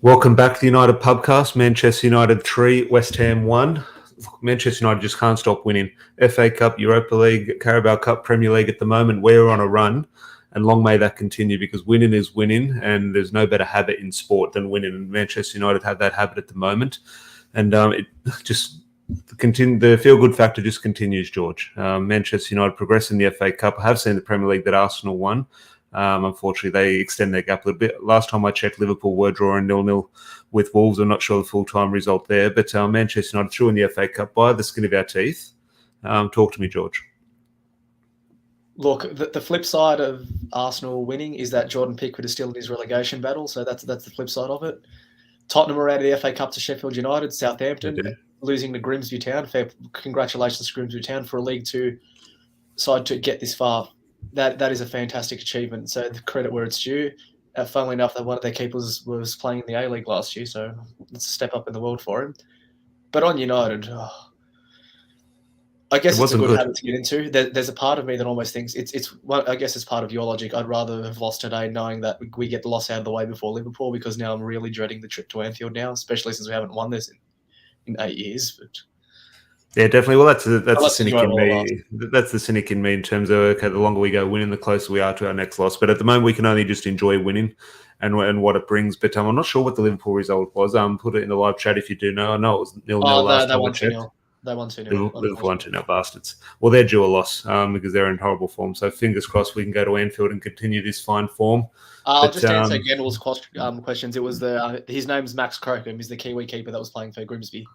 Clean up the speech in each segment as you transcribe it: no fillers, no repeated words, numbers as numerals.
Welcome back to the United Pubcast. Manchester United 3, West Ham 1. Manchester United just can't stop winning. FA Cup, Europa League, Carabao Cup, Premier League at the moment. We're on a run, and long may that continue because winning is winning, and there's no better habit in sport than winning. And Manchester United have that habit at the moment. And it just the feel-good factor just continues, George. Manchester United progress in the FA Cup. I have seen the Premier League that Arsenal won. Unfortunately, they extend their gap a little bit. Last time I checked, Liverpool were drawing 0-0 with Wolves. I'm not sure the full-time result there, but Manchester United through in the FA Cup by the skin of our teeth. Talk to me, George. Look, the flip side of Arsenal winning is that Jordan Pickford is still in his relegation battle, so that's the flip side of it. Tottenham are out of the FA Cup to Sheffield United. Southampton losing to Grimsby Town. Congratulations to Grimsby Town for a League Two side to get this far. That is a fantastic achievement. So the credit where it's due. Funnily enough, that one of their keepers was playing in the A-League last year, so it's a step up in the world for him. But on United, I guess it's a good habit to get into. There's a part of me that almost thinks I guess it's part of your logic. I'd rather have lost today knowing that we get the loss out of the way before Liverpool, because now I'm really dreading the trip to Anfield now, especially since we haven't won this in 8 years. But yeah, definitely. Well, that's the cynic in me. That's the cynic in me in terms of, okay, the longer we go winning, the closer we are to our next loss. But at the moment, we can only just enjoy winning and what it brings. But I'm not sure what the Liverpool result was. Put it in the live chat if you do know. I know it was 0-0 last time I checked. They won 2-0. Liverpool won 2-0, bastards. Well, they're due a loss because they're in horrible form. So fingers crossed we can go to Anfield and continue this fine form. I'll just answer Gendel's questions. It was his name's Max Crocombe. He's the Kiwi keeper that was playing for Grimsby.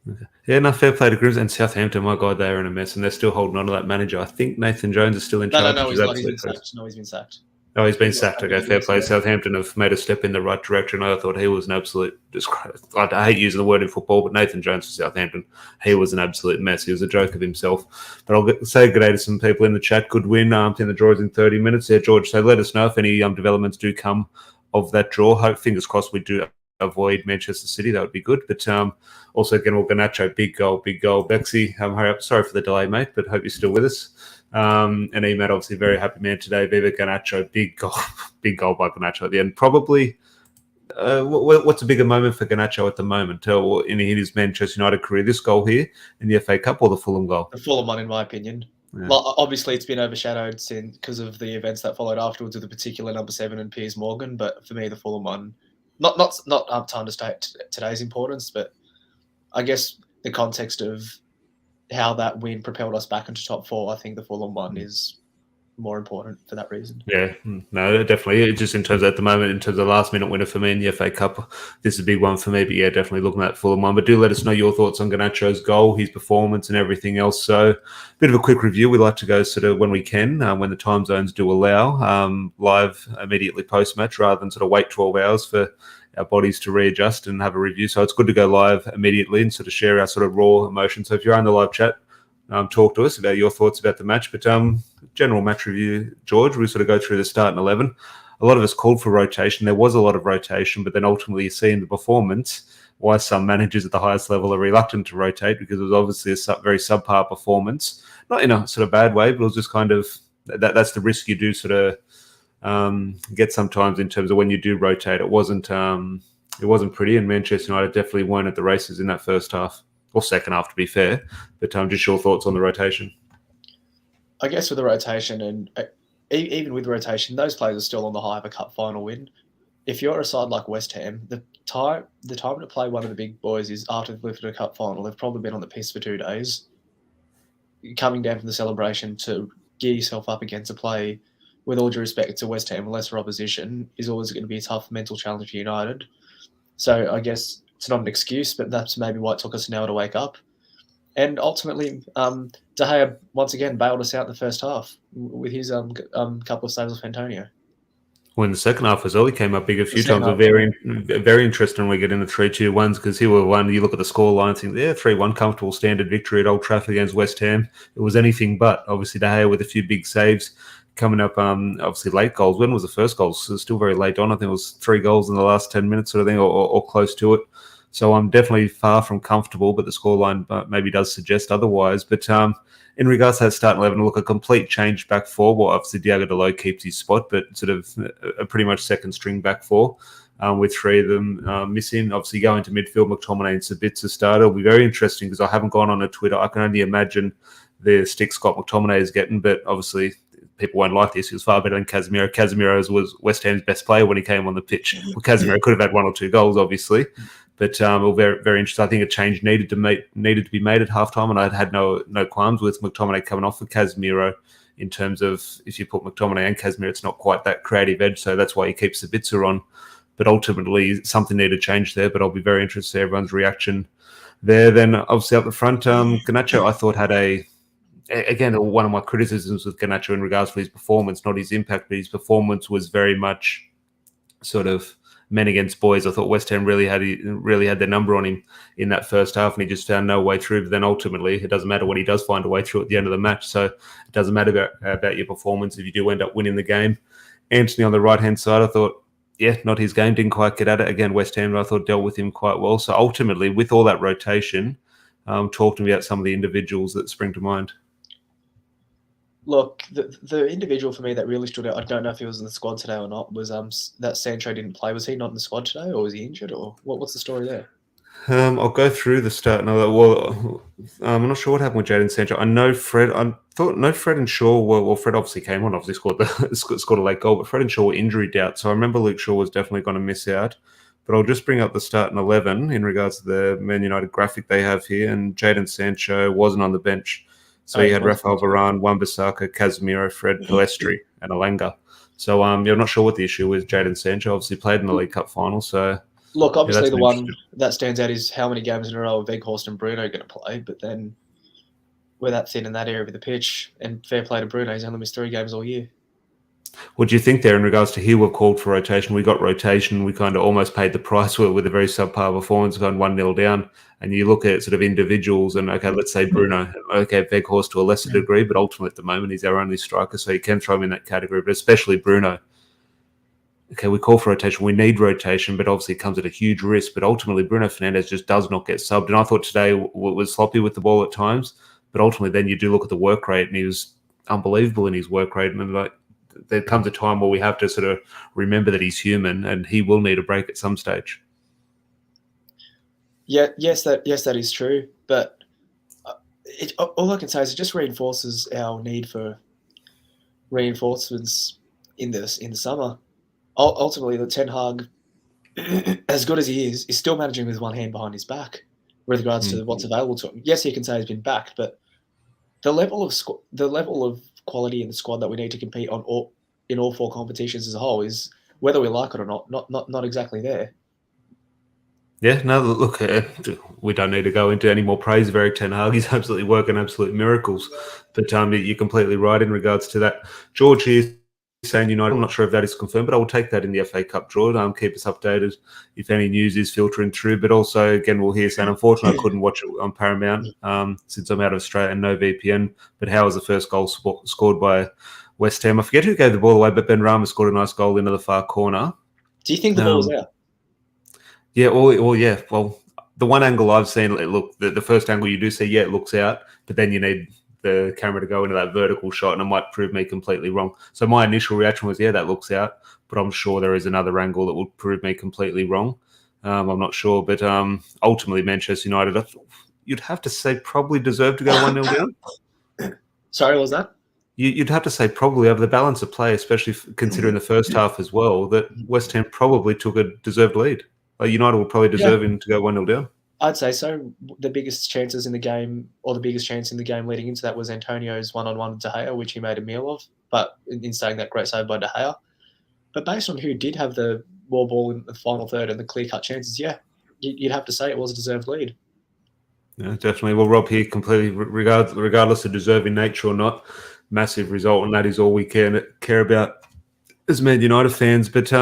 Okay. Yeah, no, fair play to Grimsby and Southampton. My God, they're in a mess, and they're still holding on to that manager. I think Nathan Jones is still in charge. No, he's not. He's been sacked. No, he's been sacked. Oh, he's been sacked. Okay, fair play. Southampton have made a step in the right direction. I thought he was an absolute disgrace. I hate using the word in football, but Nathan Jones for Southampton, he was an absolute mess. He was a joke of himself. But I'll say good day to some people in the chat. Good win. The draw is in 30 minutes there, George. So let us know if any developments do come of that draw. Hope, fingers crossed, we do avoid Manchester City. That would be good. But also, again, GARNACHO, big goal. Bexy, hurry up. Sorry for the delay, mate, but hope you're still with us. And Emad, obviously, very happy man today. Viva GARNACHO, big goal by GARNACHO at the end. Probably, what's a bigger moment for GARNACHO at the moment in his Manchester United career? This goal here in the FA Cup or the Fulham goal? The Fulham one, in my opinion. Yeah. Well, obviously, it's been overshadowed because of the events that followed afterwards with the particular number 7 and Piers Morgan. But for me, the Fulham one, not to understate today's importance, but I guess the context of how that win propelled us back into top 4, I think the Fulham one is more important for that reason. Yeah, no, definitely. Just in terms of, at the moment, in terms of last minute winner for me in the FA Cup, this is a big one for me. But yeah, definitely looking at Fulham one. But do let us know your thoughts on GARNACHO's goal, his performance, and everything else. So, a bit of a quick review. We like to go sort of when we can, when the time zones do allow, live immediately post match rather than sort of wait 12 hours for our bodies to readjust and have a review. So it's good to go live immediately and sort of share our sort of raw emotions. So if you're on the live chat, talk to us about your thoughts about the match. But general match review, George, we sort of go through the starting 11. A lot of us called for rotation. There was a lot of rotation, but then ultimately you see in the performance why some managers at the highest level are reluctant to rotate, because it was obviously a very subpar performance. Not in a sort of bad way, but it was just kind of that's the risk you do sort of get sometimes in terms of when you do rotate. It wasn't pretty, and Manchester United definitely weren't at the races in that first half or second half, to be fair. But just your thoughts on the rotation. I guess with the rotation, and even with rotation, those players are still on the high of a cup final win. If you're a side like West Ham, the time to play one of the big boys is after they've lifted a cup final. They've probably been on the piss for 2 days. Coming down from the celebration to gear yourself up again to play, with all due respect to West Ham, lesser opposition, is always going to be a tough mental challenge for United. So I guess it's not an excuse, but that's maybe why it took us an hour to wake up. And ultimately, De Gea once again bailed us out in the first half with his couple of saves off Antonio. When the second half was early, came up big a few times. Very interesting when we get into 3-2-1s, because here were one. You look at the score line, think 3-1 comfortable standard victory at Old Trafford against West Ham. It was anything but. Obviously, De Gea with a few big saves. Coming up, obviously late goals. When was the first goal? So still very late on. I think it was 3 goals in the last 10 minutes sort of thing, or close to it. So I'm definitely far from comfortable, but the scoreline maybe does suggest otherwise. But in regards to that starting 11, look, a complete change back four. Well, obviously Diogo Dalot keeps his spot, but sort of a pretty much second string back four. with three of them missing. Obviously, going to midfield, McTominay and Sabitzer starter will be very interesting because I haven't gone on a Twitter. I can only imagine the stick Scott McTominay is getting, but obviously people won't like this. He was far better than Casemiro. Casemiro was West Ham's best player when he came on the pitch. Well, Casemiro could have had 1 or 2 goals, obviously, but very, very interesting. I think a change needed to be made at halftime, and I had no qualms with McTominay coming off for Casemiro. In terms of if you put McTominay and Casemiro, it's not quite that creative edge, so that's why he keeps Sabitzer on. But ultimately, something needed to change there. But I'll be very interested to see everyone's reaction there. Then obviously up the front, Garnacho I thought had again, one of my criticisms with Garnacho in regards to his performance, not his impact, but his performance was very much sort of men against boys. I thought West Ham really had their number on him in that first half, and he just found no way through. But then ultimately, it doesn't matter when he does find a way through at the end of the match. So it doesn't matter about your performance if you do end up winning the game. Anthony on the right-hand side, I thought, yeah, not his game, didn't quite get at it. Again, West Ham, I thought, dealt with him quite well. So ultimately, with all that rotation, talk to me about some of the individuals that spring to mind. Look, the individual for me that really stood out, I don't know if he was in the squad today or not, was that Sancho didn't play. Was he not in the squad today, or was he injured, or what's the story there? I'll go through the start. Well, I'm not sure what happened with Jadon Sancho. I know Fred. Fred and Shaw were. Well, Fred obviously came on. Obviously scored a late goal, but Fred and Shaw were injury doubt. So I remember Luke Shaw was definitely going to miss out. But I'll just bring up the starting 11 in regards to the Man United graphic they have here, and Jadon Sancho wasn't on the bench. So he had Rafael Varane, Wan-Bissaka, Casemiro, Fred, Pellistri, and Alanga. So you're not sure what the issue with Jadon Sancho. Obviously played in the League Cup final. So look, obviously the one that stands out is how many games in a row are Weghorst and Bruno going to play. But then we're that thin in that area of the pitch, and fair play to Bruno, he's only missed 3 games all year. What do you think there in regards to here we've called for rotation? We got rotation. We kind of almost paid the price with a very subpar performance, going 1-0 down. And you look at sort of individuals and, okay, let's say Bruno. Okay, Weghorst to a lesser degree, but ultimately at the moment he's our only striker, so you can throw him in that category, but especially Bruno. Okay, we call for rotation. We need rotation, but obviously it comes at a huge risk. But ultimately Bruno Fernandes just does not get subbed. And I thought today was sloppy with the ball at times, but ultimately then you do look at the work rate, and he was unbelievable in his work rate. And like, there comes a time where we have to sort of remember that he's human and he will need a break at some stage. Yeah, yes, that is true. But all I can say is it just reinforces our need for reinforcements in the summer. Ultimately, the Ten Hag, as good as he is still managing with one hand behind his back with regards to what's available to him. Yes, he can say he's been backed, but the level of quality in the squad that we need to compete in all 4 competitions as a whole is, whether we like it or not exactly there. Yeah, no, look, we don't need to go into any more praise of Erik ten Hag. He's absolutely working absolute miracles. But you're completely right in regards to that. George here saying United, I'm not sure if that is confirmed, but I will take that in the FA Cup draw. Keep us updated if any news is filtering through. But also, again, we'll hear saying, unfortunately, I couldn't watch it on Paramount since I'm out of Australia and no VPN. But how was the first goal scored by West Ham? I forget who gave the ball away, but Ben Rama scored a nice goal into the far corner. Do you think the ball was out? Yeah, yeah. Well, the one angle I've seen, look, the first angle you do see, yeah, it looks out, but then you need the camera to go into that vertical shot, and it might prove me completely wrong. So my initial reaction was, yeah, that looks out, but I'm sure there is another angle that would prove me completely wrong. I'm not sure, but ultimately Manchester United, you'd have to say probably deserved to go 1-0 down. Sorry, what was that? You'd have to say probably over the balance of play, especially considering the first half as well, that West Ham probably took a deserved lead. United will probably deserve him to go 1-0 down. I'd say so. The biggest chances in the game, or the biggest chance in the game leading into that, was Antonio's one-on-one with De Gea, which he made a meal of. But in saying that, great save by De Gea. But based on who did have the ball in the final third and the clear-cut chances, yeah, you'd have to say it was a deserved lead. Yeah, definitely. Well, Rob here, completely, regardless of deserving nature or not, massive result, and that is all we care about as Man United fans. But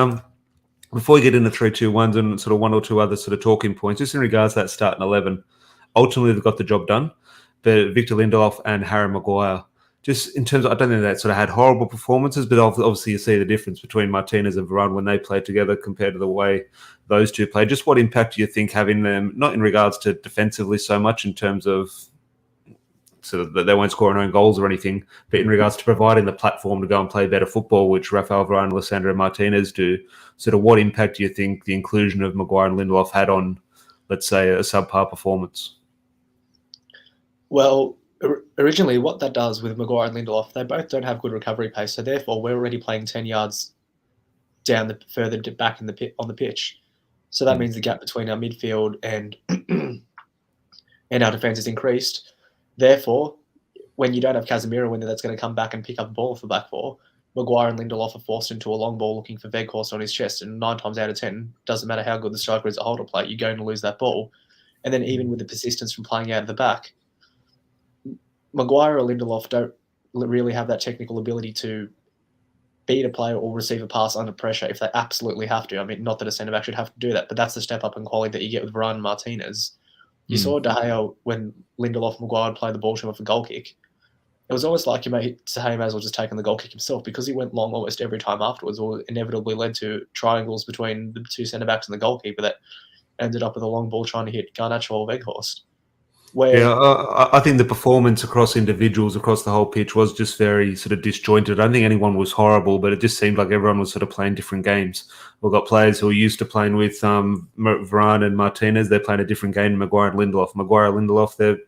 before we get into 3-2-1s and sort of one or two other sort of talking points, just in regards to that starting 11, ultimately they've got the job done. But Victor Lindelof and Harry Maguire, just in terms of, I don't think they sort of had horrible performances, but obviously you see the difference between Martinez and Varane when they played together compared to the way those two played. Just what impact do you think having them, not in regards to defensively so much in terms of sort of that they won't score their own goals or anything, but in regards to providing the platform to go and play better football, which Rafael Varane and Lissandro Martinez do, sort of what impact do you think the inclusion of Maguire and Lindelof had on, let's say, a subpar performance? Well, originally what that does with Maguire and Lindelof, they both don't have good recovery pace, so therefore we're already playing 10 yards down further back in the pit on the pitch. So that means the gap between our midfield and our defence is increased. Therefore, when you don't have Casemiro when that's going to come back and pick up the ball for back four, Maguire and Lindelof are forced into a long ball looking for Weghorst on his chest, and 9 times out of 10, doesn't matter how good the striker is at hold or play, you're going to lose that ball. And then even with the persistence from playing out of the back, Maguire or Lindelof don't really have that technical ability to beat a player or receive a pass under pressure if they absolutely have to. I mean, not that a centre-back should have to do that, but that's the step up in quality that you get with Varane and Martinez. You saw De Gea when Lindelof and Maguire would play the ball to him off a goal kick. It was almost like De Gea may as well just taken the goal kick himself, because he went long almost every time afterwards, or inevitably led to triangles between the two centre-backs and the goalkeeper that ended up with a long ball trying to hit Garnacho or Weghorst. I think the performance across individuals across the whole pitch was just very sort of disjointed. I don't think anyone was horrible, but it just seemed like everyone was sort of playing different games. We've got players who are used to playing with Varane and Martinez. They're playing a different game. Maguire and Lindelof, they're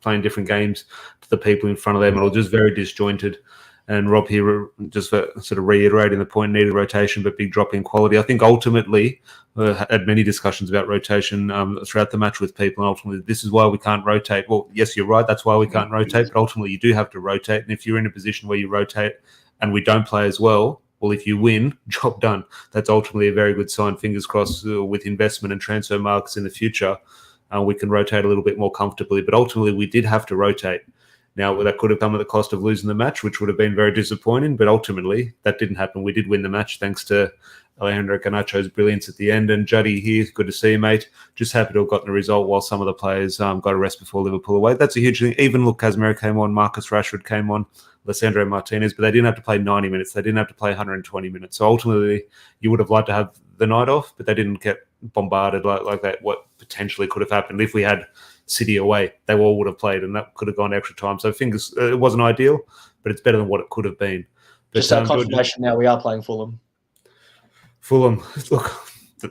playing different games to the people in front of them, and it was just very disjointed. And Rob here just sort of reiterating the point, needed rotation, but big drop in quality. I think ultimately, had many discussions about rotation throughout the match with people, and ultimately this is why we can't rotate. Well, yes, you're right, that's why we can't rotate, but ultimately you do have to rotate. And if you're in a position where you rotate and we don't play as well, if you win, job done. That's ultimately a very good sign. Fingers crossed with investment and transfer markets in the future, we can rotate a little bit more comfortably. But ultimately we did have to rotate. Now, that could have come at the cost of losing the match, which would have been very disappointing, but ultimately that didn't happen. We did win the match thanks to Alejandro Garnacho's brilliance at the end. And Juddy here, good to see you, mate. Just happy to have gotten a result while some of the players got a rest before Liverpool away. That's a huge thing. Even look, Casemiro came on, Marcus Rashford came on, Lissandro Martinez, but they didn't have to play 90 minutes. They didn't have to play 120 minutes. So ultimately, you would have liked to have the night off, but they didn't get bombarded like that, what potentially could have happened if we had City away. They all would have played, and that could have gone extra time. So it wasn't ideal, but it's better than what it could have been. But, just our confirmation now, we are playing Fulham. Fulham, look,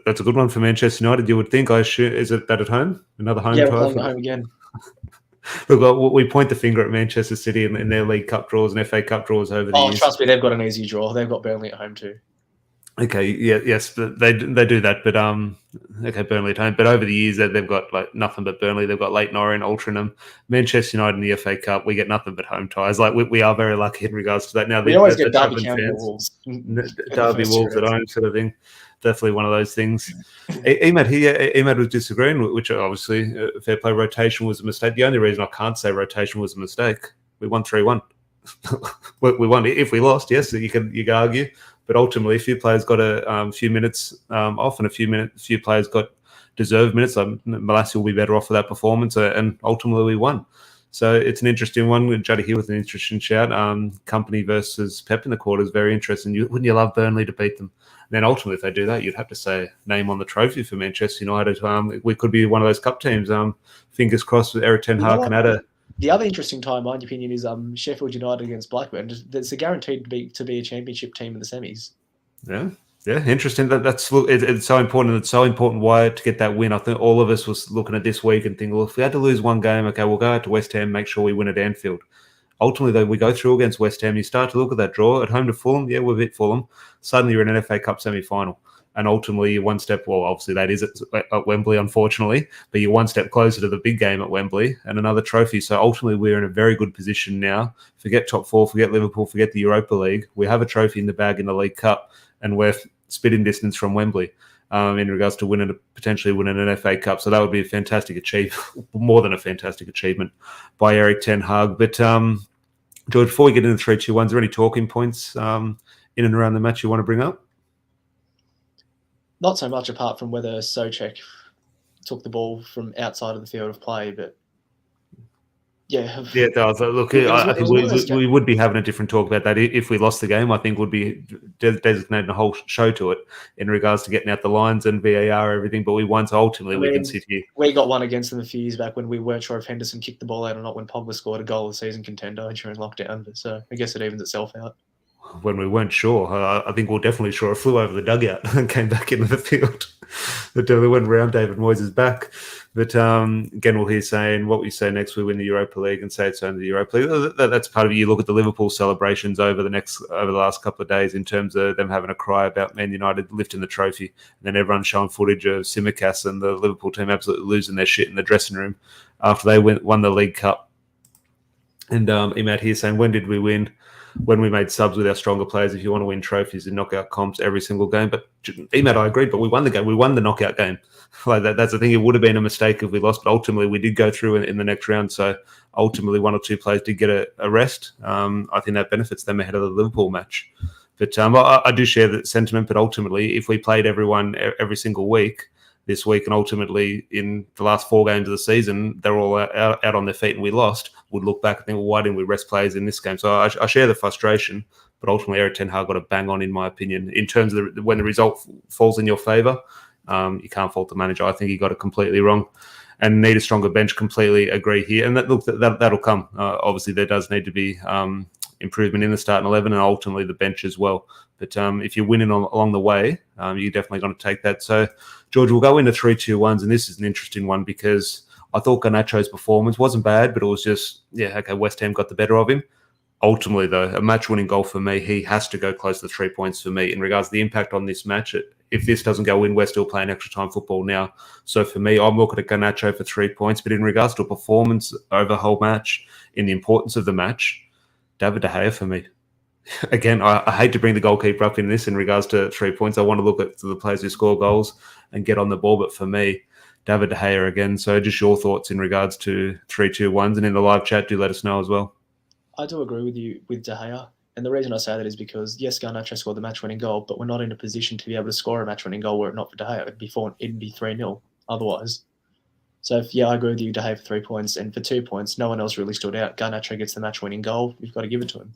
that's a good one for Manchester United. You would think. I assume, is it that at home? Another home? Yeah, we're playing at home again. Look, we point the finger at Manchester City in their League Cup draws and FA Cup draws over the years. Oh, trust me, they've got an easy draw. They've got Burnley at home too. Okay, yes, they do that, but okay, Burnley at home. But over the years, they've got like nothing but Burnley. They've got Leyton Orient, Altrincham, Manchester United in the FA Cup. We get nothing but home ties. Like we are very lucky in regards to that. Now we always get Derby County Wolves, Derby Wolves at home, sort of thing. Definitely one of those things. Emad was disagreeing, which obviously fair play rotation was a mistake. The only reason I can't say rotation was a mistake, we won 3-1. We won. If we lost, yes, you could argue. But ultimately, a few players got a few minutes off, and a few players got deserved minutes. Malassi will be better off for that performance, and ultimately we won. So it's an interesting one. Juddy here with an interesting shout. Company versus Pep in the quarter is very interesting. Wouldn't you love Burnley to beat them? And then ultimately, if they do that, you'd have to say name on the trophy for Manchester United. We could be one of those cup teams. Fingers crossed with Eric Ten Hag can add a. The other interesting tie, in my opinion, is Sheffield United against Blackburn. It's guaranteed to be a championship team in the semis. Yeah, interesting. It's so important. It's so important why to get that win. I think all of us was looking at this week and thinking, well, if we had to lose one game, okay, we'll go out to West Ham, make sure we win at Anfield. Ultimately, though, we go through against West Ham. You start to look at that draw at home to Fulham. Yeah, we're beat Fulham. Suddenly, you're in an FA Cup semi-final. And ultimately, you're one step, well, obviously that is at Wembley, unfortunately, but you're one step closer to the big game at Wembley and another trophy. So ultimately, we're in a very good position now. Forget top four, forget Liverpool, forget the Europa League. We have a trophy in the bag in the League Cup, and we're spitting distance from Wembley in regards to potentially winning an FA Cup. So that would be a fantastic achievement, more than a fantastic achievement by Eric Ten Hag. But George, before we get into 3-2-1, is there any talking points in and around the match you want to bring up? Not so much apart from whether Souček took the ball from outside of the field of play, but Yeah, Yeah, it does. Look, it was I it think was one of those we would be having a different talk about that if we lost the game. I think would be designating a whole show to it in regards to getting out the lines and VAR everything. But we won, so ultimately I we can mean, sit here. we got one against them a few years back when we weren't sure if Henderson kicked the ball out or not when Pogba scored a goal of the season contender during lockdown. So I guess it evens itself out. When we weren't sure, I think we're definitely sure. It flew over the dugout and came back into the field. It went around David Moyes' back. But again, we'll hear saying, what we say next, we win the Europa League and say it's only the Europa League. That's part of it. You look at the Liverpool celebrations over the last couple of days in terms of them having a cry about Man United lifting the trophy. And then everyone showing footage of Tsimikas and the Liverpool team absolutely losing their shit in the dressing room after they won the League Cup. And Emad here saying, when did we win? When we made subs with our stronger players, if you want to win trophies and knockout comps every single game. But Emad, I agree, but we won the game. We won the knockout game. Like that's the thing. It would have been a mistake if we lost, but ultimately we did go through in the next round. So ultimately, one or two players did get a rest. I think that benefits them ahead of the Liverpool match. But I do share that sentiment. But ultimately, if we played everyone every single week this week, and ultimately in the last 4 games of the season, they're all out on their feet and we lost, would look back and think, well, why didn't we rest players in this game? So I share the frustration, but ultimately Erik ten Hag got a bang on, in my opinion, in terms of when the result falls in your favour. You can't fault the manager. I think he got it completely wrong and need a stronger bench. Completely agree here. And that'll come. Obviously, there does need to be improvement in the starting 11 and ultimately the bench as well. But if you're winning along the way, you're definitely going to take that. So, George, we'll go into 3-2-1s, and this is an interesting one because I thought Garnacho's performance wasn't bad, but it was just, West Ham got the better of him. Ultimately, though, a match-winning goal for me, he has to go close to 3 points for me in regards to the impact on this match. If this doesn't go in, we're still playing extra time football now. So for me, I'm looking at Garnacho for 3 points. But in regards to a performance over the whole match, in the importance of the match, David De Gea for me. Again, I hate to bring the goalkeeper up in this in regards to 3 points. I want to look at the players who score goals and get on the ball. But for me, David De Gea again. So just your thoughts in regards to 3-2-1s. And in the live chat, do let us know as well. I do agree with you with De Gea. And the reason I say that is because, yes, Garnacho scored the match-winning goal, but we're not in a position to be able to score a match-winning goal were it not for De Gea. It'd be 3-0 otherwise. So, I agree with you, De Gea for 3 points. And for 2 points, no one else really stood out. Garnacho gets the match-winning goal. You've got to give it to him.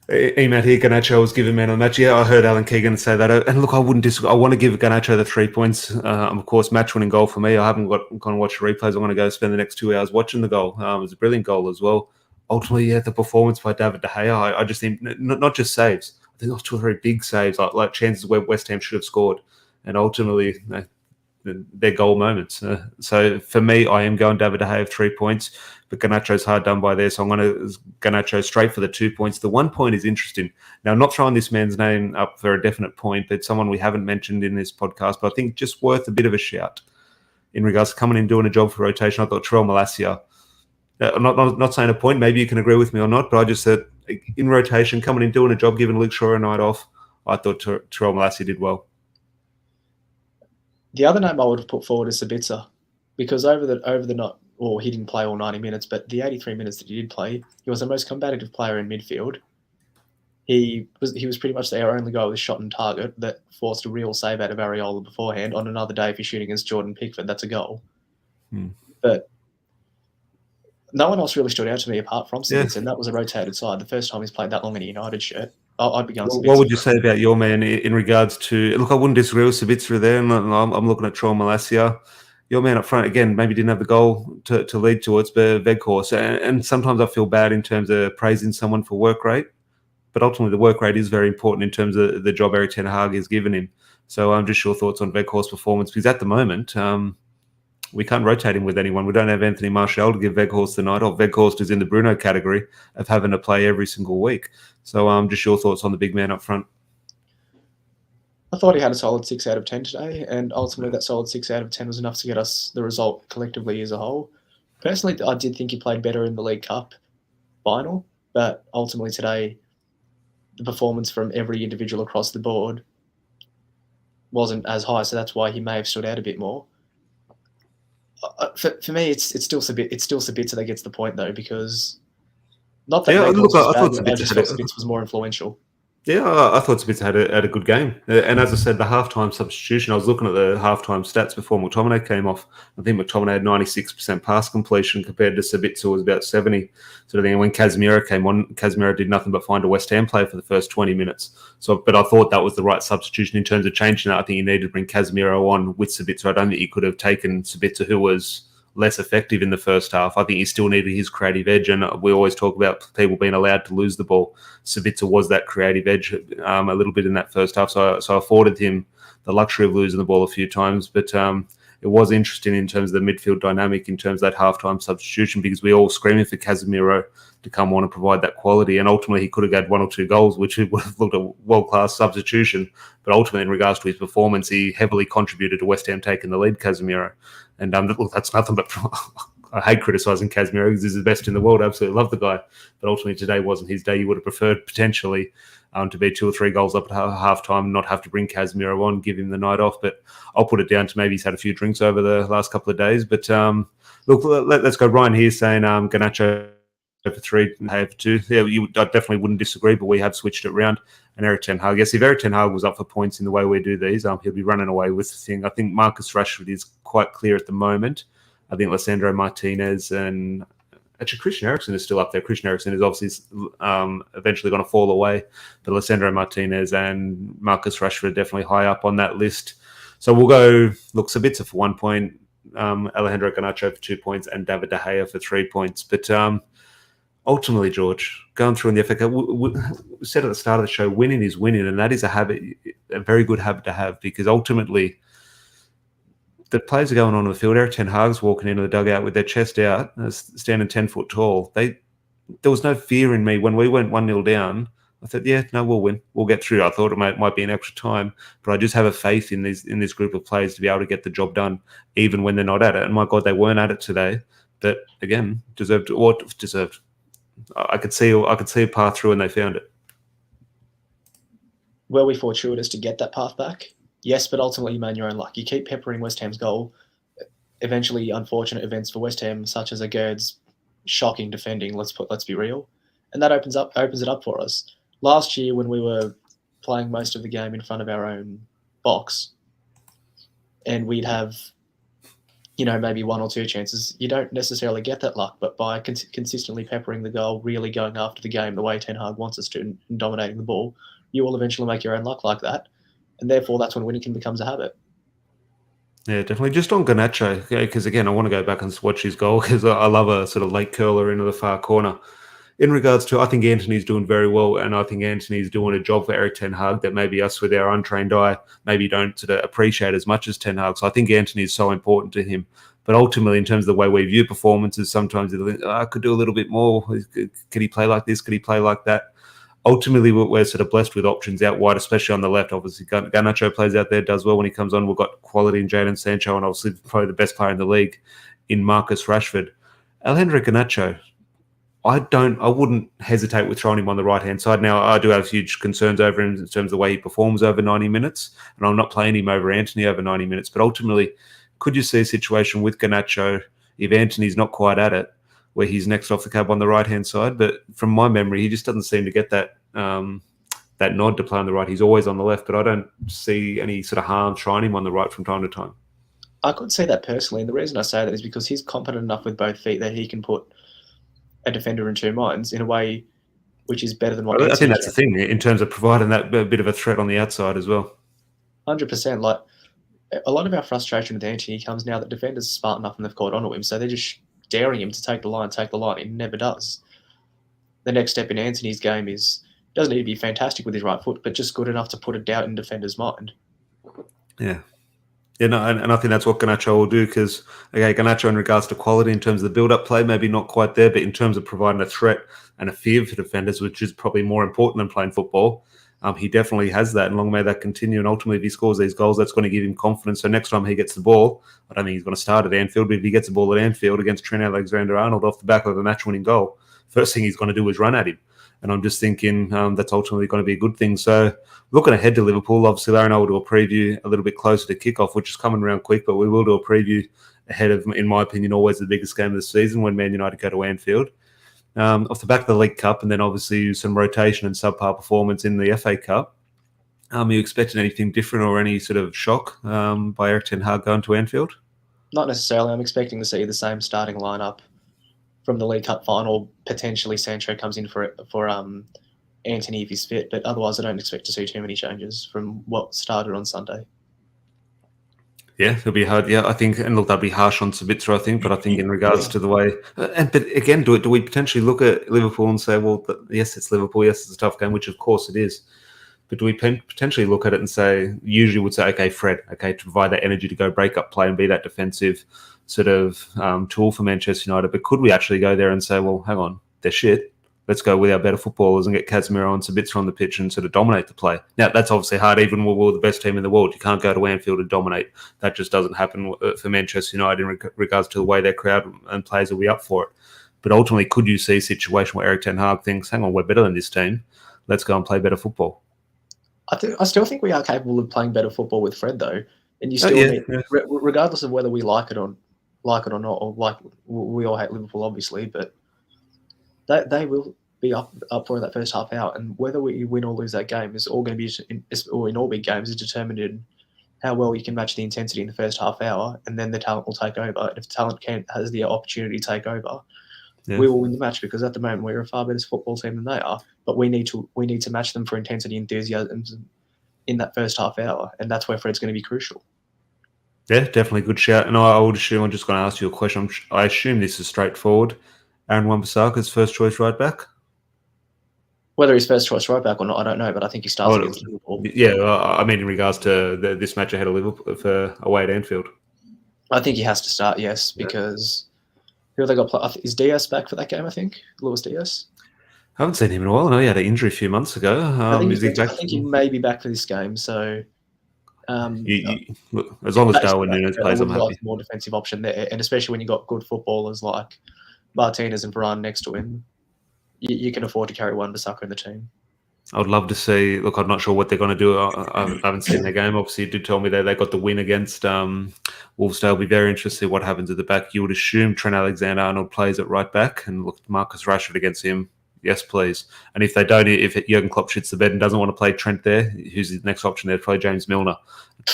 Emad here, Garnacho was given man of the match. Yeah, I heard Alan Keegan say that. And look, I wouldn't disagree. I want to give Garnacho the 3 points. Of course, match-winning goal for me. I haven't gone to watch the replays. I'm going to go spend the next 2 hours watching the goal. It was a brilliant goal as well. Ultimately, the performance by David De Gea, I just think, not just saves. I think those 2 or 3 big saves, like chances where West Ham should have scored. And ultimately, their goal moments. So for me, I am going David De Gea 3 points, but Garnacho's hard done by there. So I'm going to Garnacho straight for the 2 points. The 1 point is interesting. Now, I'm not throwing this man's name up for a definite point, but someone we haven't mentioned in this podcast, but I think just worth a bit of a shout in regards to coming in doing a job for rotation. I thought Terrell Malacia. I'm not saying a point. Maybe you can agree with me or not, but I just said in rotation, coming in doing a job, giving Luke Shaw a night off. I thought Terrell Malacia did well. The other name I would have put forward is Sabitzer, because over the night, well, he didn't play all 90 minutes, but the 83 minutes that he did play, he was the most combative player in midfield. He was pretty much our only goal with shot and target that forced a real save out of Areola beforehand. On another day, if you're shooting against Jordan Pickford, that's a goal. But no one else really stood out to me apart from Sabitzer, and that was a rotated side. The first time he's played that long in a United shirt. I'd be going Sabitzer. What would you say about your man in regards to... Look, I wouldn't disagree with Sabitzer there. I'm looking at Troy Malacia. Your man up front, again, maybe didn't have the goal to lead towards, but Weghorst. And sometimes I feel bad in terms of praising someone for work rate. But ultimately, the work rate is very important in terms of the job Erik ten Hag has given him. So just your thoughts on Weghorst's performance, because at the moment... we can't rotate him with anyone. We don't have Anthony Martial to give Weghorst the night off. Weghorst is in the Bruno category of having to play every single week. So just your thoughts on the big man up front. I thought he had a solid 6 out of 10 today, and ultimately that solid 6 out of 10 was enough to get us the result collectively as a whole. Personally, I did think he played better in the League Cup final, but ultimately today, the performance from every individual across the board wasn't as high, so that's why he may have stood out a bit more. For me, it's still Sabitzer that gets the point though, because not that Weghorst was bad, I just felt Sabitzer was more influential. Yeah, I thought Spitz had a good game. And as I said, the halftime substitution, I was looking at the halftime stats before McTominay came off. I think McTominay had 96% pass completion compared to Sabitzer was about 70. So I think when Casemiro came on, Casemiro did nothing but find a West Ham player for the first 20 minutes. But I thought that was the right substitution in terms of changing that. I think you needed to bring Casemiro on with Sabitzer. I don't think you could have taken Sabitzer, who was less effective in the first half. I think he still needed his creative edge, and we always talk about people being allowed to lose the ball. Sabitzer was that creative edge a little bit in that first half, so I afforded him the luxury of losing the ball a few times. But it was interesting in terms of the midfield dynamic, in terms of that halftime substitution, because we all screaming for Casemiro to come on and provide that quality. And ultimately, he could have got 1 or 2 goals, which would have looked a world-class substitution. But ultimately, in regards to his performance, he heavily contributed to West Ham taking the lead, Casemiro. And look, that's nothing but I hate criticising Casemiro because he's the best in the world. I absolutely love the guy. But ultimately, today wasn't his day. You would have preferred potentially to be 2 or 3 goals up at half-time and not have to bring Casemiro on, give him the night off. But I'll put it down to maybe he's had a few drinks over the last couple of days. But look, let's go. Ryan here saying Garnacho for 3 and have 2. Yeah, I definitely wouldn't disagree, but we have switched it around. And Eric Ten Hag, yes, if Eric Ten Hag was up for points in the way we do these, he'll be running away with the thing. I think Marcus Rashford is quite clear at the moment. I think Lissandro Martinez and actually Christian Eriksen is still up there. Christian Eriksen is obviously eventually going to fall away, but Lissandro Martinez and Marcus Rashford are definitely high up on that list. So we'll go, look, Sabitzer for 1 point, Alejandro Garnacho for 2 points, and David De Gea for 3 points. But ultimately, George, going through in the FA Cup, we said at the start of the show, winning is winning, and that is a very good habit to have, because ultimately the players are going on in the field. Eric Ten Hag's walking into the dugout with their chest out, standing 10 foot tall. There was no fear in me when we went 1-0 down. I thought, yeah, no, we'll win. We'll get through. I thought it might be an extra time, but I just have a faith in this group of players to be able to get the job done, even when they're not at it. And my God, they weren't at it today. But again, deserved. I could see a path through, and they found it. Were we fortuitous to get that path back? Yes, but ultimately you man your own luck. You keep peppering West Ham's goal. Eventually, unfortunate events for West Ham, such as a GARNACHO's shocking defending. Let's be real, and that opens it up for us. Last year, when we were playing most of the game in front of our own box, and we'd have, maybe 1 or 2 chances, you don't necessarily get that luck. But by consistently peppering the goal, really going after the game the way Ten Hag wants us to, and dominating the ball, you will eventually make your own luck like that. And therefore, that's when winning becomes a habit. Yeah, definitely. Just on Garnacho, because again, I want to go back and watch his goal, because I love a sort of late curler into the far corner. In regards to, I think Anthony's doing very well, and I think Anthony's doing a job for Eric Ten Hag that maybe us with our untrained eye maybe don't sort of appreciate as much as Ten Hag. So I think Anthony is so important to him. But ultimately, in terms of the way we view performances, sometimes I could do a little bit more. Could he play like this? Could he play like that? Ultimately, we're sort of blessed with options out wide, especially on the left. Obviously, Garnacho plays out there, does well when he comes on. We've got quality in Jadon Sancho, and obviously probably the best player in the league in Marcus Rashford. Alejandro Garnacho, I wouldn't hesitate with throwing him on the right-hand side. Now, I do have huge concerns over him in terms of the way he performs over 90 minutes, and I'm not playing him over Anthony over 90 minutes. But ultimately, could you see a situation with Garnacho, if Anthony's not quite at it, where he's next off the cab on the right-hand side? But from my memory, he just doesn't seem to get that nod to play on the right. He's always on the left, but I don't see any sort of harm trying him on the right from time to time. I could see that personally, and the reason I say that is because he's competent enough with both feet that he can put a defender in 2 minds in a way which is better than what I think that's the thing in terms of providing that bit of a threat on the outside as well. 100%. Like, a lot of our frustration with Anthony comes now that defenders are smart enough and they've caught onto him, so they're just daring him to take the line. He never does. The next step in Anthony's game doesn't need to be fantastic with his right foot, but just good enough to put a doubt in defender's mind. Yeah. Yeah, no, and I think that's what Garnacho will do, because, okay, Garnacho in regards to quality in terms of the build-up play, maybe not quite there, but in terms of providing a threat and a fear for defenders, which is probably more important than playing football, he definitely has that, and long may that continue. And ultimately, if he scores these goals, that's going to give him confidence. So next time he gets the ball, I don't think he's going to start at Anfield, but if he gets the ball at Anfield against Trent Alexander-Arnold off the back of a match-winning goal, first thing he's going to do is run at him. And I'm just thinking that's ultimately going to be a good thing. So looking ahead to Liverpool, obviously Larry and I will do a preview a little bit closer to kickoff, which is coming around quick, but we will do a preview ahead of, in my opinion, always the biggest game of the season when Man United go to Anfield. off the back of the League Cup, and then obviously some rotation and subpar performance in the FA Cup. Are you expecting anything different or any sort of shock by Erik ten Hag going to Anfield? Not necessarily. I'm expecting to see the same starting lineup from the League Cup final. Potentially Sancho comes in for Anthony if he's fit, but otherwise I don't expect to see too many changes from what started on Sunday. Yeah, it'll be hard. Yeah, I think, and look, that'll be harsh on Sabitzer, I think, but I think in regards to the way, but again, do we potentially look at Liverpool and say, well, yes, it's Liverpool, yes, it's a tough game, which of course it is, but do we potentially look at it and say, usually would say, okay, Fred, okay, to provide that energy to go break up play and be that defensive sort of tool for Manchester United, but could we actually go there and say, well, hang on, they're shit. Let's go with our better footballers and get Casemiro and Sabitzer on the pitch and sort of dominate the play. Now, that's obviously hard, even when we're the best team in the world. You can't go to Anfield and dominate. That just doesn't happen for Manchester United in regards to the way their crowd and players will be up for it. But ultimately, could you see a situation where Erik ten Hag thinks, hang on, we're better than this team. Let's go and play better football? I still think we are capable of playing better football with Fred, though. And you still need, regardless of whether we like it or not, or like we all hate Liverpool, obviously, but they will be up for that first half hour, and whether we win or lose that game is all going to be, or in all big games, is determined in how well you can match the intensity in the first half hour, and then the talent will take over. And if talent has the opportunity to take over, we will win the match, because at the moment we're a far better football team than they are. But we need to match them for intensity and enthusiasm in that first half hour, and that's where Fred's going to be crucial. Yeah, definitely good shout. And I would assume, I'm just going to ask you a question. I assume this is straightforward. Aaron Wan-Bissaka's first choice right back? Whether he's first choice right back or not, I don't know, but I think he starts against Liverpool. Yeah, I mean in regards to this match ahead of Liverpool for away at Anfield. I think he has to start, yes, because who have they got? Is Diaz back for that game, I think? Luis Diaz? I haven't seen him in a while. I know he had an injury a few months ago. I think he may be back for this game, so... as long as Darwin Núñez plays, I'm happy. Like a more defensive option there, and especially when you've got good footballers like Martinez and Varane next to him, you can afford to carry Wan-Bissaka in the team. I would love to see. Look, I'm not sure what they're going to do. I haven't seen their game. Obviously, you did tell me that they got the win against Wolves. I'll be very interested in what happens at the back. You would assume Trent Alexander-Arnold plays at right back, and look, Marcus Rashford against him. Yes, please. And if they don't, if Jurgen Klopp shits the bed and doesn't want to play Trent there, who's the next option there to play James Milner?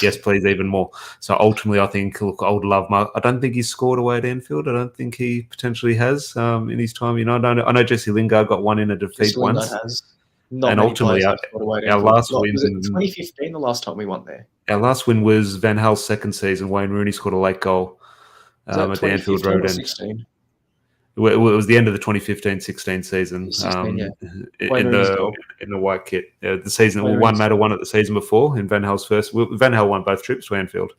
Yes, please, even more. So ultimately, I think, look, I would love Mark. I don't think he's scored away at Anfield. I don't think he potentially has in his time. You know, I know Jesse Lingard got one in a defeat once. And ultimately, our last win... Was it 2015 the last time we won there? Our last win was Van Gaal's second season. Wayne Rooney scored a late goal at the Anfield Road end. It was the end of the 2015-16 season 16, yeah. in the white kit. The season, one matter won at the season before in Van Gaal's first. Van Gaal won both trips to Anfield.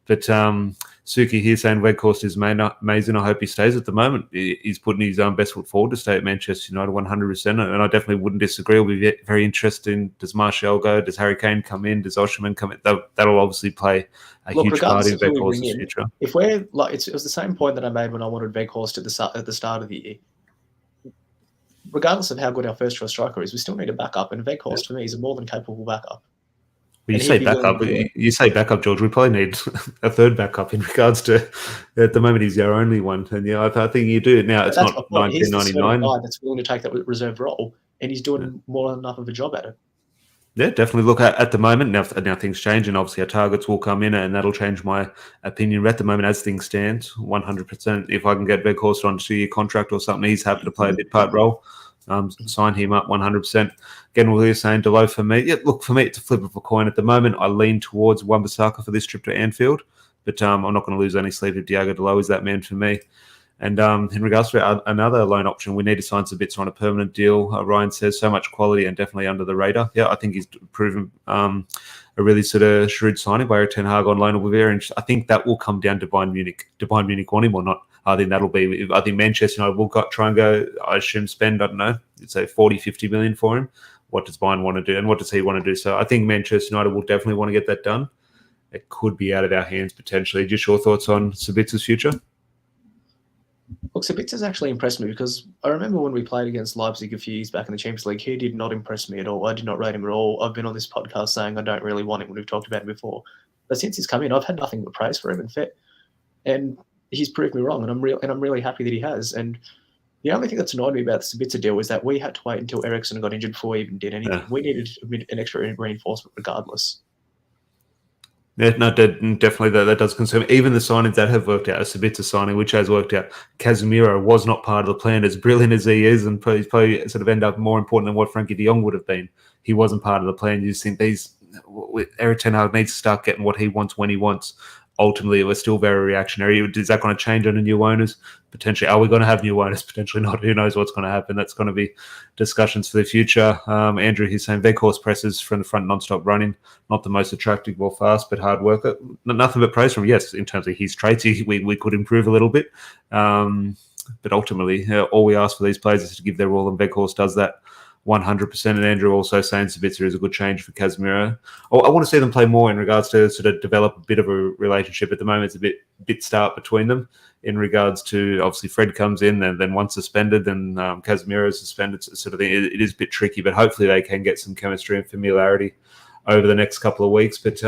But Suki here saying Weghorst is amazing. I hope he stays at the moment. He's putting his own best foot forward to stay at Manchester United 100%. And I definitely wouldn't disagree. It'll be very interesting. Does Martial go? Does Harry Kane come in? Does Osimhen come in? That'll obviously play a huge part in Weghorst's future. If we're like, it was the same point that I made when I wanted Weghorst at the start of the year. Regardless of how good our first choice striker is, we still need a backup. And Weghorst, for me, is a more than capable backup. Well, you say backup, George. We probably need a third backup in regards to, at the moment, he's our only one. And yeah, I think you do. Now, it's not 1999. He's that's willing to take that reserve role, and he's doing more than enough of a job at it. Yeah, definitely. Look, at the moment, now things change, and obviously our targets will come in, and that'll change my opinion. But at the moment, as things stand, 100%, if I can get Weghorst on a 2-year contract or something, he's happy to play a bit-part role. Sign him up 100%. Again, we're saying Delo for me. Yeah, look, for me, it's a flip of a coin. At the moment, I lean towards Wan-Bissaka for this trip to Anfield, but I'm not going to lose any sleep if Diogo Delo is that man for me. And in regards to another loan option, we need to sign Sabitzer on a permanent deal. Ryan says so much quality and definitely under the radar. Yeah, I think he's proven a really sort of shrewd signing by Erik ten Hag on loan. Will be very interesting. I think that will come down to Bayern Munich. Do Bayern Munich want him or not? I think that'll be. I think Manchester United will try and go. I assume spend. I don't know. It's say 40, 50 million for him. What does Bayern want to do, and what does he want to do? So I think Manchester United will definitely want to get that done. It could be out of our hands potentially. Just your thoughts on Sabitzer's future? Look, Sabitzer's actually impressed me, because I remember when we played against Leipzig a few years back in the Champions League, he did not impress me at all. I did not rate him at all. I've been on this podcast saying I don't really want him when we've talked about him before. But since he's come in, I've had nothing but praise for him and he's proved me wrong, and I'm really happy that he has. And The only thing that's annoyed me about the Sabitzer deal is that we had to wait until Eriksson got injured before we even did anything. Yeah. We needed an extra reinforcement regardless. Yeah, no, definitely that does concern me. Even the signings that have worked out, a Sabitzer signing, which has worked out, Casemiro was not part of the plan. As brilliant as he is, and probably sort of end up more important than what Frankie de Jong would have been, he wasn't part of the plan. You just think Erik ten Hag needs to start getting what he wants when he wants. Ultimately, it was still very reactionary. Is that going to change under new owners? Potentially. Are we going to have new owners? Potentially not. Who knows what's going to happen? That's going to be discussions for the future. Andrew, he's saying Weghorst presses from the front non-stop running. Not the most attractive or fast, but hard worker. Nothing but praise from him. Yes, in terms of his traits, we could improve a little bit. But ultimately, all we ask for these players is to give their all, and Weghorst does that 100%. And Andrew also saying Sabitzer is a good change for Casemiro. I want to see them play more in regards to sort of develop a bit of a relationship. At the moment, it's a bit start between them in regards to, obviously Fred comes in and then once suspended, then Casemiro is suspended, sort of thing. It is a bit tricky, but hopefully they can get some chemistry and familiarity over the next couple of weeks. But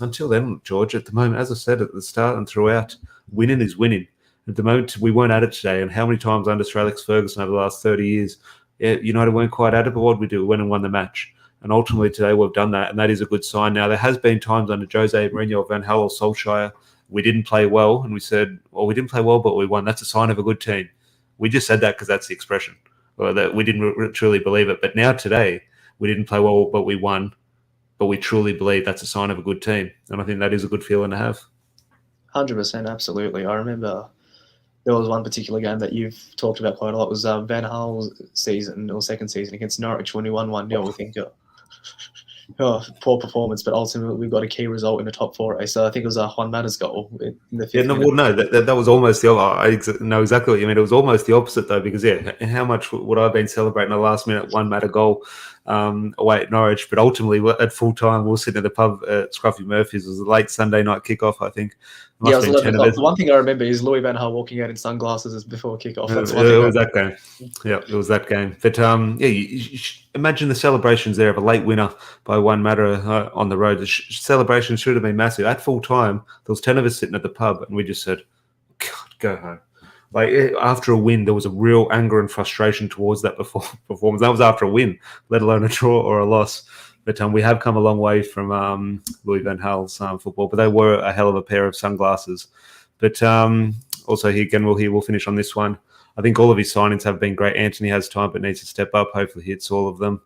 until then, George, at the moment, as I said at the start and throughout, winning is winning. At the moment, we weren't at it today. And how many times under Sir Alex Ferguson over the last 30 years, United weren't quite at it, but what did we do? We went and won the match. And ultimately today we've done that, and that is a good sign. Now, there has been times under Jose Mourinho, Van Gaal, or Solskjaer, we didn't play well, and we said, well, we didn't play well, but we won. That's a sign of a good team. We just said that because that's the expression. Well, that we didn't truly believe it. But now today, we didn't play well, but we won. But we truly believe that's a sign of a good team. And I think that is a good feeling to have. 100%, absolutely. I remember there was one particular game that you've talked about quite a lot. Was Van Gaal's season or second season against Norwich when we won 1-0. We think, poor performance, but ultimately we got a key result in the top four race. So I think it was Juan Mata's goal in the fifth minute. No, that was almost the opposite. I know exactly what you mean. It was almost the opposite, though, because, how much would I have been celebrating a last-minute Juan Mata goal away at Norwich? But ultimately, at full time, we were sitting at the pub at Scruffy Murphy's. It was a late Sunday night kickoff, I think. It was 11 o'clock. The one thing I remember is Louis Van Gaal walking out in sunglasses before kickoff. That's one thing. It was that game. Yeah, it was that game. But you imagine the celebrations there of a late winner by Juan Mata on the road. The celebration should have been massive. At full time, there was 10 of us sitting at the pub, and we just said, God, go home. Like, after a win, there was a real anger and frustration towards that performance. That was after a win, let alone a draw or a loss. But we have come a long way from Louis Van Gaal's football. But they were a hell of a pair of sunglasses. But also, we'll finish on this one. I think all of his signings have been great. Anthony has time but needs to step up. Hopefully he hits all of them.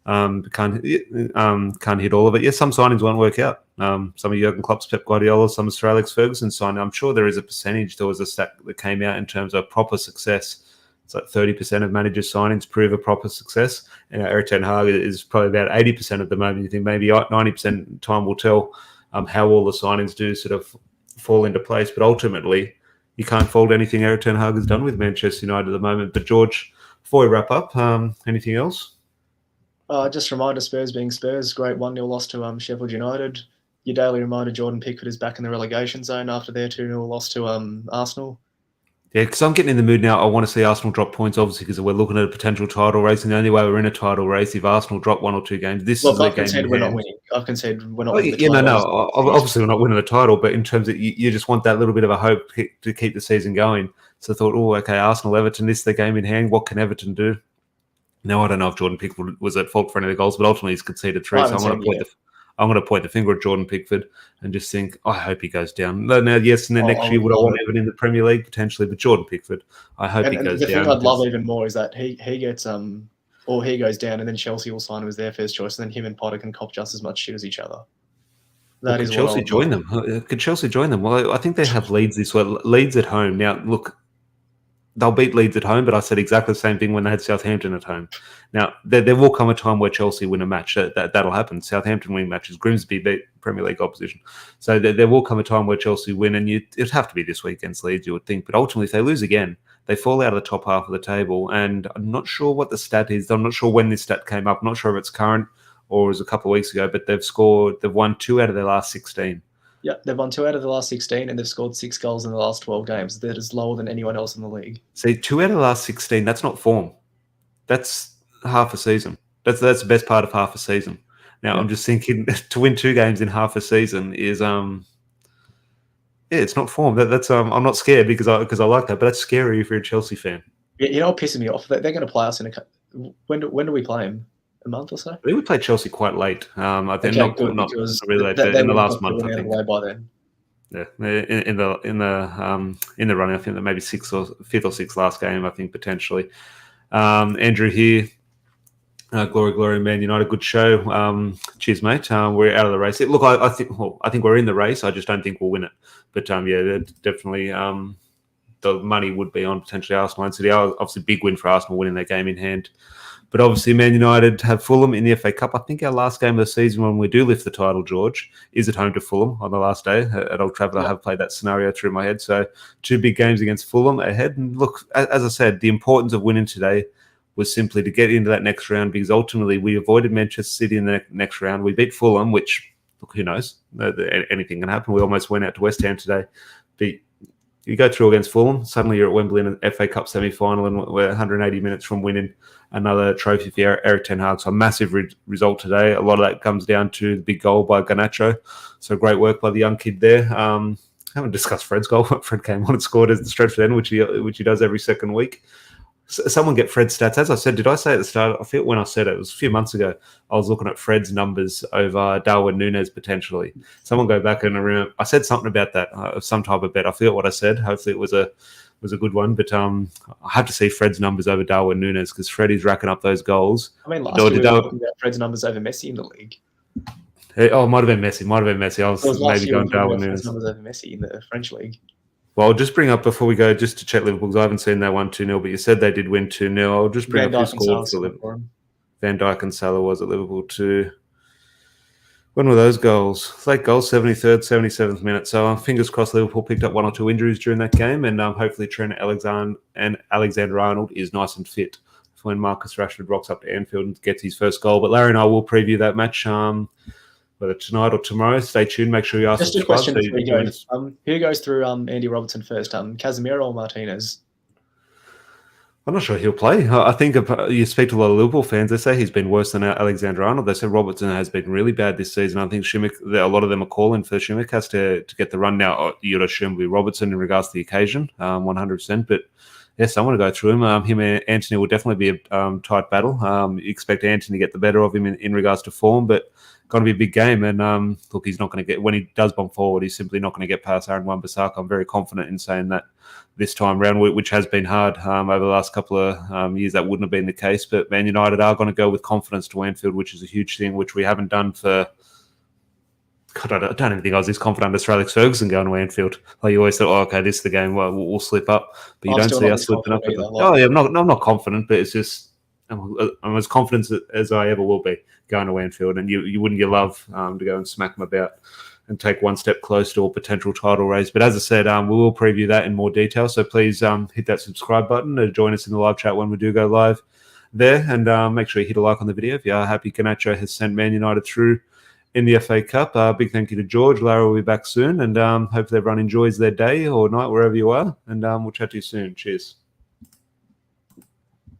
Can't hit all of it. Some signings won't work out. Some of Jurgen Klopp's, Pep Guardiola, some of Sir Alex Ferguson signed. I'm sure there is a percentage. There was a stat that came out in terms of proper success. It's like 30% of managers' signings prove a proper success. And Erik ten Hag is probably about 80% at the moment. You think maybe 90% time will tell how all the signings do sort of fall into place. But ultimately, you can't fault anything Erik ten Hag has done with Manchester United at the moment. But George, before we wrap up, anything else? Just reminder, Spurs being Spurs. Great 1-0 loss to Sheffield United. Your daily reminder, Jordan Pickford is back in the relegation zone after their 2-0 loss to Arsenal. Yeah, because I'm getting in the mood now. I want to see Arsenal drop points, obviously, because we're looking at a potential title race, and the only way we're in a title race if Arsenal drop 1 or 2 games. I've conceded we're not winning. I've conceded we're not winning the title. Obviously we're not winning the title, but in terms of you just want that little bit of a hope to keep the season going. So I thought, Arsenal, Everton, this is the game in hand. What can Everton do? Now, I don't know if Jordan Pickford was at fault for any of the goals, but ultimately he's conceded 3. So I'm going to point the finger at Jordan Pickford and just think, I hope he goes down. Now, yes, and then next year would I want Everton in the Premier League potentially, but Jordan Pickford, I hope he goes down. The thing I'd love even more is that he gets or he goes down, and then Chelsea will sign him as their first choice, and then him and Potter can cop just as much shit as each other. Could Chelsea join them? Could Chelsea join them? Well, I think they have Leeds this way. Leeds at home. Now, look, they'll beat Leeds at home, but I said exactly the same thing when they had Southampton at home. Now, there will come a time where Chelsea win a match. That'll happen. Southampton win matches. Grimsby beat Premier League opposition. So there will come a time where Chelsea win, and it'd have to be this week against Leeds, you would think. But ultimately, if they lose again, they fall out of the top half of the table. And I'm not sure what the stat is. I'm not sure when this stat came up. I'm not sure if it's current or it was a couple of weeks ago, but they've won 2 out of their last 16. Yeah, they've won 2 out of the last 16, and they've scored 6 goals in the last 12 games. That is lower than anyone else in the league. See, 2 out of the last 16, that's not form. That's half a season. That's the best part of half a season. Now, I'm just thinking to win 2 games in half a season is it's not form. That's I'm not scared because I like that, but that's scary if you're a Chelsea fan. You know what pisses me off? They're going to play us in when do we play them? A month or so? I think we played Chelsea quite late. I think Okay, not good, not because really late, they in the would have last got the month, win I out of think. the way by then. Yeah, in the running, I think that maybe fifth or sixth last game. I think potentially. Andrew here. Glory, Man United. Good show. Cheers, mate. We're out of the race. Look, I think we're in the race. I just don't think we'll win it. But yeah, definitely. The money would be on potentially Arsenal and City. Obviously, big win for Arsenal winning their game in hand. But obviously, Man United have Fulham in the FA Cup. I think our last game of the season, when we do lift the title, George, is at home to Fulham on the last day at Old Trafford. Yep. I have played that scenario through my head. So 2 big games against Fulham ahead. And look, as I said, the importance of winning today was simply to get into that next round, because ultimately we avoided Manchester City in the next round. We beat Fulham, which, look, who knows? Anything can happen. We almost went out to West Ham today. But you go through against Fulham, suddenly you're at Wembley in an FA Cup semi-final, and we're 180 minutes from winning another trophy for Eric Ten Hag. So a massive result today. A lot of that comes down to the big goal by Garnacho. So great work by the young kid there. Haven't discussed Fred's goal. Fred came on and scored at the stretch end, which he does every second week. Someone get Fred's stats. As I said, did I say at the start? I feel when I said it was a few months ago, I was looking at Fred's numbers over Darwin Núñez potentially. Someone go back and remember. I said something about that, some type of bet. I forget what I said. Hopefully it was a good one. But I have to see Fred's numbers over Darwin Núñez, because Fred is racking up those goals. I mean, last year we were talking about Fred's numbers over Messi in the league. It might have been Messi. I was maybe going Darwin Núñez. Fred's numbers over Messi in the French league. Well, I'll just bring up before we go, just to check Liverpool, because I haven't seen that 1-2-0, but you said they did win 2-0. I'll just bring up who scored for Liverpool. Van Dijk and Salah was at Liverpool too. When were those goals? Late goals, 73rd, 77th minute. So fingers crossed Liverpool picked up 1 or 2 injuries during that game, and hopefully Trent Alexander-Arnold is nice and fit for when Marcus Rashford rocks up to Anfield and gets his first goal. But Larry and I will preview that match whether tonight or tomorrow. Stay tuned. Make sure you ask. Just a question before you go. Who goes through Andy Robertson first? Casemiro or Martinez? I'm not sure he'll play. I think you speak to a lot of Liverpool fans, they say he's been worse than Alexander-Arnold. They say Robertson has been really bad this season. I think a lot of them are calling for Tsimikas to get the run. Now, you'd assume it'll be Robertson in regards to the occasion, 100%. But yes, I want to go through him. Him and Anthony will definitely be a tight battle. You expect Anthony to get the better of him in regards to form, but going to be a big game. And look, he's not going to get, when he does bomb forward, he's simply not going to get past Aaron Wan-Bissaka. I'm very confident in saying that this time round, which has been hard over the last couple of years. That wouldn't have been the case. But Man United are going to go with confidence to Anfield, which is a huge thing, which we haven't done for... God, I don't even think I was this confident under Sir Alex Ferguson going to Anfield. Like, you always thought, oh, okay, this is the game, well, we'll slip up. But you don't see us slipping up. Yeah, I'm not confident, but it's just... I'm as confident as I ever will be going to Anfield, and you wouldn't you love to go and smack them about and take one step closer to a potential title race. But as I said, we will preview that in more detail. So please hit that subscribe button to join us in the live chat when we do go live there, and make sure you hit a like on the video if you are happy Garnacho has sent Man United through in the FA Cup. Big thank you to George. Lara will be back soon, and hopefully everyone enjoys their day or night wherever you are, and we'll chat to you soon. Cheers.